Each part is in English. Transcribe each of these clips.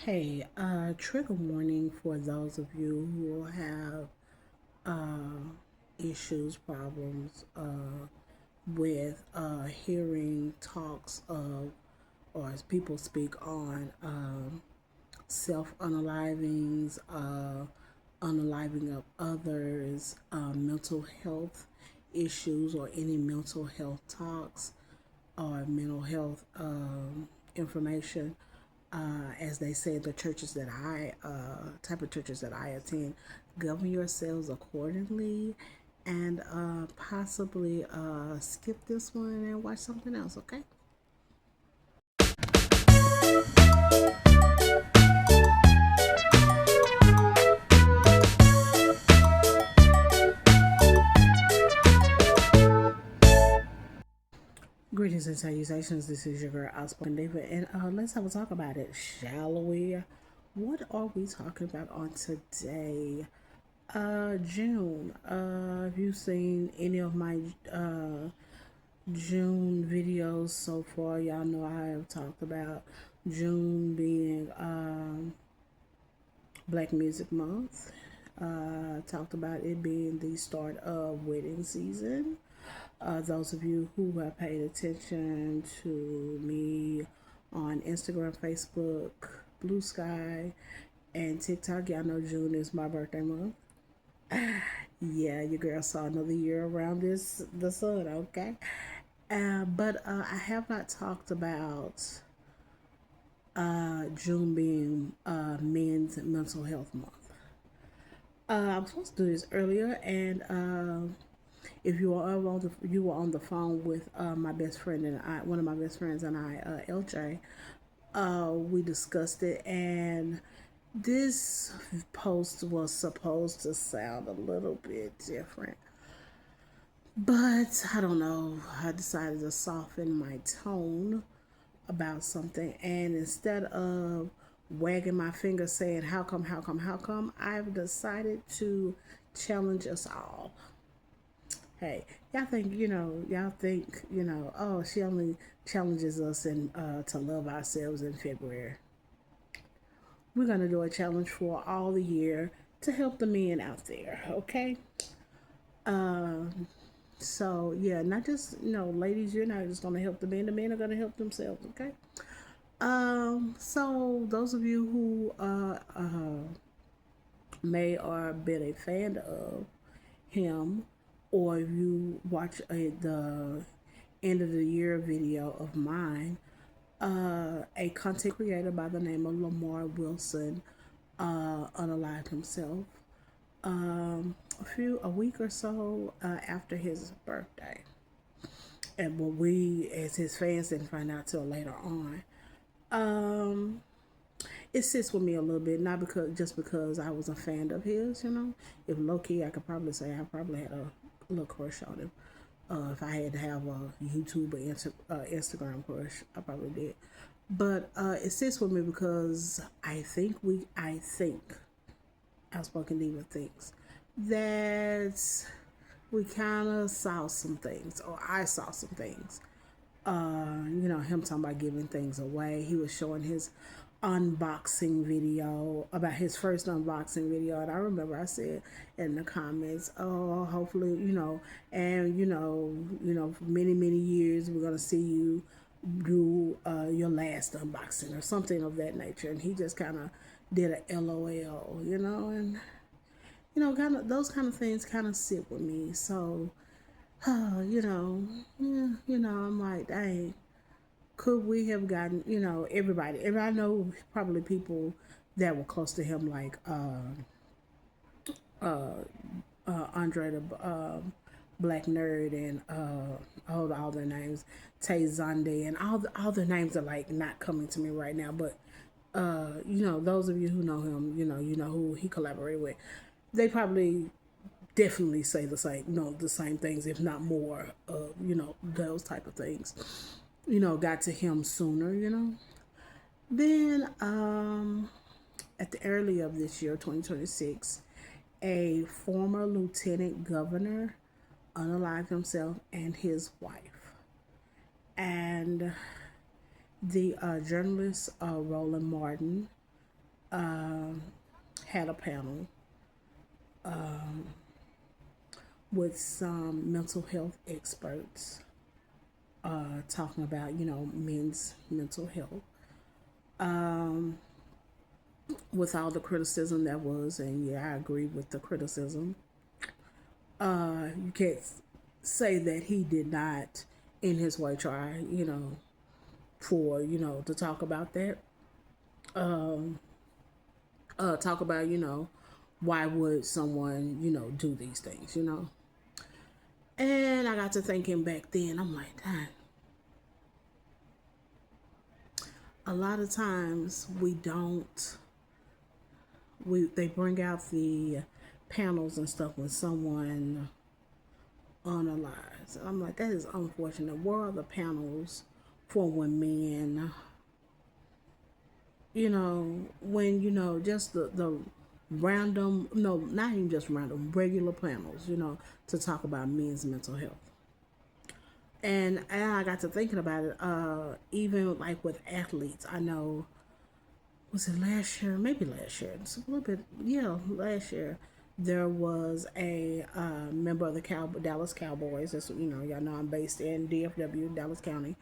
Hey, trigger warning for those of you who have uh, issues, problems with hearing talks of, or as people speak on, self unalivings, unaliving of others, mental health issues, or any mental health talks or mental health information. As they say, the churches that type of churches that I attend, govern yourselves accordingly, and possibly skip this one and watch something else. Okay. Greetings and salutations. This is your girl Outspoken David, and let's have a talk about it, shall we? What are we talking about on today? June. Have you seen any of my June videos so far? Y'all know I have talked about June being Black Music Month. Talked about it being the start of wedding season. Those of you who have paid attention to me on Instagram, Facebook, Blue Sky, and TikTok, y'all know June is my birthday month. Yeah, your girl saw another year around the sun. Okay, but I have not talked about June being Men's Mental Health Month. I was supposed to do this earlier, and if you were on the phone with my best friend and I, one of my best friends and I, LJ, we discussed it, and this post was supposed to sound a little bit different. But I don't know. I decided to soften my tone about something. And instead of wagging my finger saying, how come, how come, how come, I've decided to challenge us all. Hey, y'all think, oh, she only challenges us to love ourselves in February. We're going to do a challenge for all the year to help the men out there, okay? Um, So yeah, not just ladies. You're not just gonna help the men. The men are gonna help themselves. Okay. So those of you who may or been a fan of him, or if you watch the end of the year video of mine, a content creator by the name of Lamar Wilson unalived himself a week or so after his birthday. And what we, as his fans, didn't find out till later on. Um, it sits with me a little bit, not because I was a fan of his. If low key, I could probably say I probably had a little crush on him. If I had to have a YouTube or Instagram crush, I probably did. But it sits with me because I think Outspoken Diva thinks that we kind of saw some things, or I saw some things. Him talking about giving things away. He was showing his unboxing video, about his first unboxing video, and I remember I said in the comments, "Oh, hopefully, and for many many years we're gonna see you do your last unboxing or something of that nature." And he just kind of did a LOL, and kind of those kind of things kind of sit with me. So, yeah, I'm like, dang, could we have gotten, everybody? And I know probably people that were close to him, like Andre the Black Nerd, and hold all their names, Tay Zonde, and all their names are like not coming to me right now. But those of you who know him, you know who he collaborated with. They probably definitely say the same things, if not more. Those type of things. Got to him sooner. Then at the early of this year, 2026, a former lieutenant governor unalived himself and his wife, and the journalist Roland Martin had a panel with some mental health experts talking about, men's mental health. With all the criticism that was, and yeah, I agree with the criticism. You can't say that he did not, in his way, try, for, to talk about that. Talk about, why would someone, do these things. And I got to thinking back then, I'm like, dang, a lot of times they bring out the panels and stuff when someone unalives. I'm like, that is unfortunate. Where are the panels for when men, when, just the random, no, not even just random, regular panels, to talk about men's mental health. And I got to thinking about it, even like with athletes. I know, was it last year? Maybe last year. It's a little bit, yeah, last year. There was a member of the Dallas Cowboys. That's, y'all know I'm based in DFW, Dallas County.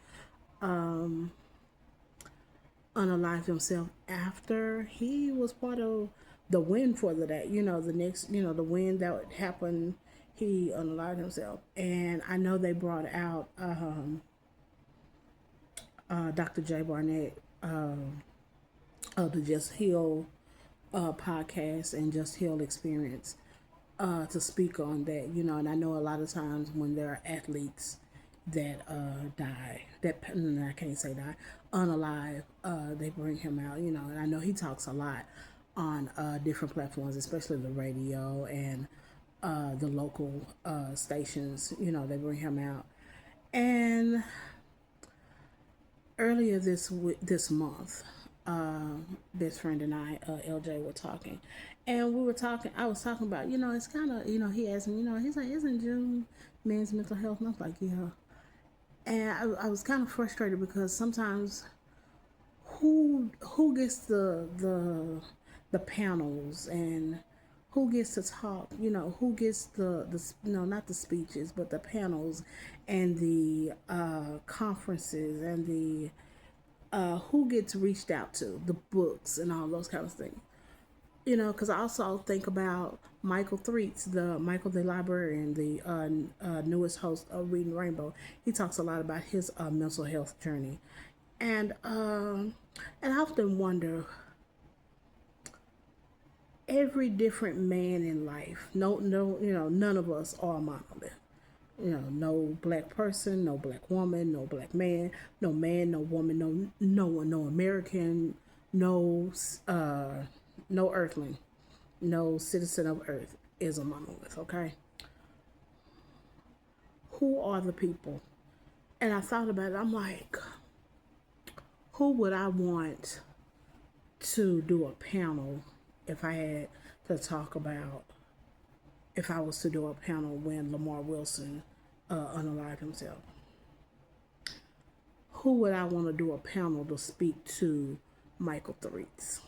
Unalived himself after he was part of the win for the day. The next, the win that happened, he unalived himself. And I know they brought out Dr. Jay Barnett of the Just Heal podcast and Just Heal experience to speak on that. And I know a lot of times when there are athletes that die, that I can't say die, unalive, they bring him out, and I know he talks a lot on different platforms, especially the radio and the local stations, they bring him out. And earlier this month, best friend and I, LJ, were talking, and we were talking. I was talking about, it's kind of, he asked me, he's like, isn't June men's mental health? And I was like, yeah. And I was kind of frustrated because sometimes who gets the panels and who gets to talk, who gets the not the speeches, but the panels and the conferences and the who gets reached out to, the books and all those kinds of things. Because I also think about Michael Threets, the Michael the librarian, the newest host of Reading Rainbow. He talks a lot about his mental health journey, and I often wonder, every different man in life. No, none of us are a monolith. No black person, no black woman, no black man, no woman, no one, no American, no no earthling, no citizen of Earth is a monolith. Okay, who are the people? And I thought about it. I'm like, who would I want to do a panel if I had to talk about, if I was to do a panel when Lamar Wilson unalived himself? Who would I want to do a panel to speak to Michael Threets?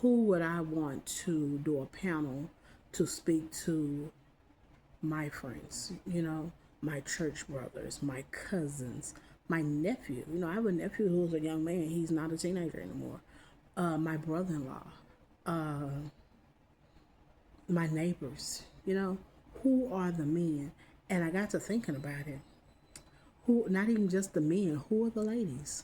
Who would I want to do a panel to speak to my friends, my church brothers, my cousins, my nephew? I have a nephew who's a young man. He's not a teenager anymore. My brother-in-law, my neighbors, who are the men? And I got to thinking about it. Who, not even just the men, who are the ladies?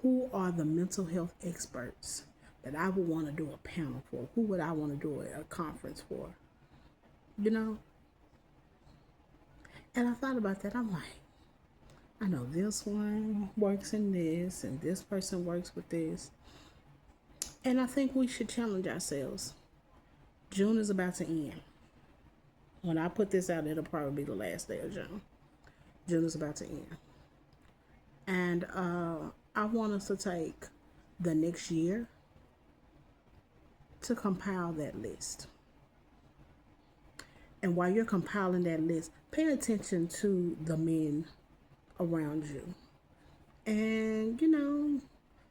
Who are the mental health experts that I would want to do a panel for? Who would I want to do a conference for? And I thought about that. I'm like, I know this one works in this, and this person works with this. And I think we should challenge ourselves. June is about to end. When I put this out, it'll probably be the last day of June. June is about to end. And I want us to take the next year to compile that list. And while you're compiling that list, pay attention to the men around you. And,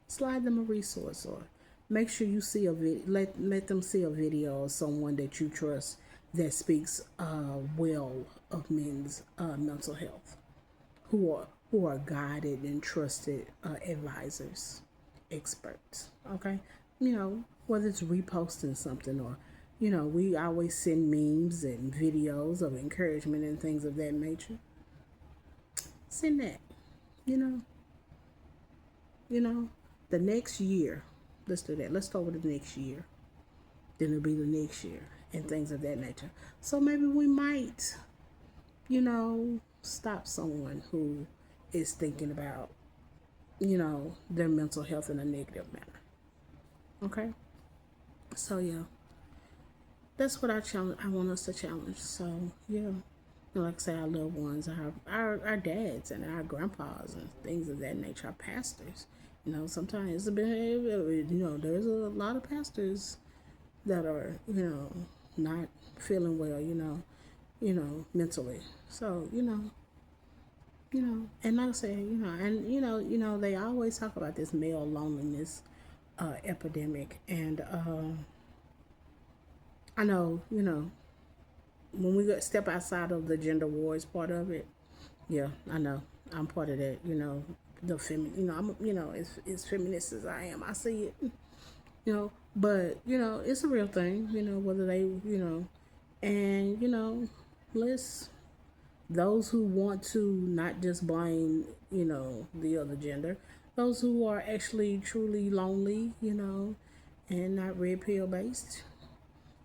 slide them a resource, or make sure you see a let them see a video of someone that you trust that speaks well of men's mental health, who are guided and trusted advisors, experts. Okay, whether it's reposting something, or we always send memes and videos of encouragement and things of that nature. Send that. You know, the next year. Let's do that. Let's start with the next year. Then it'll be the next year and things of that nature. So maybe we might, stop someone who is thinking about, their mental health in a negative manner. Okay? So yeah. That's what I want us to challenge. So yeah. Like I say, our loved ones, our dads and our grandpas and things of that nature, our pastors. Sometimes it's been, there's a lot of pastors that are, not feeling well, mentally. So, and like I say, and they always talk about this male loneliness epidemic, and I know, when we step outside of the gender wars part of it, yeah, I know I'm part of that. The I'm, as feminist as I am, I see it. But it's a real thing. Whether they, and let's those who want to not just blame, the other gender, those who are actually truly lonely, and not red pill based,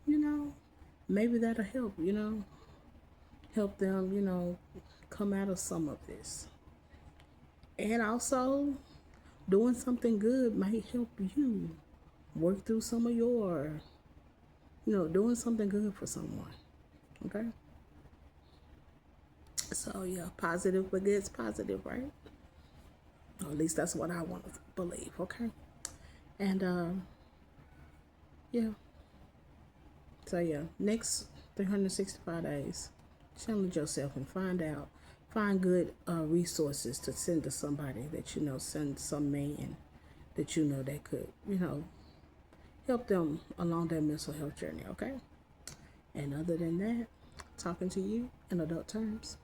you know, maybe that'll help, help them, come out of some of this. And also, doing something good might help you work through some of your, doing something good for someone. Okay? So, yeah, positive begets positive, right? Or at least that's what I want to believe, okay? And, yeah. So, yeah, next 365 days, challenge yourself and find good resources to send to somebody that send some man that that could, help them along their mental health journey, okay? And other than that, talking to you in adult terms.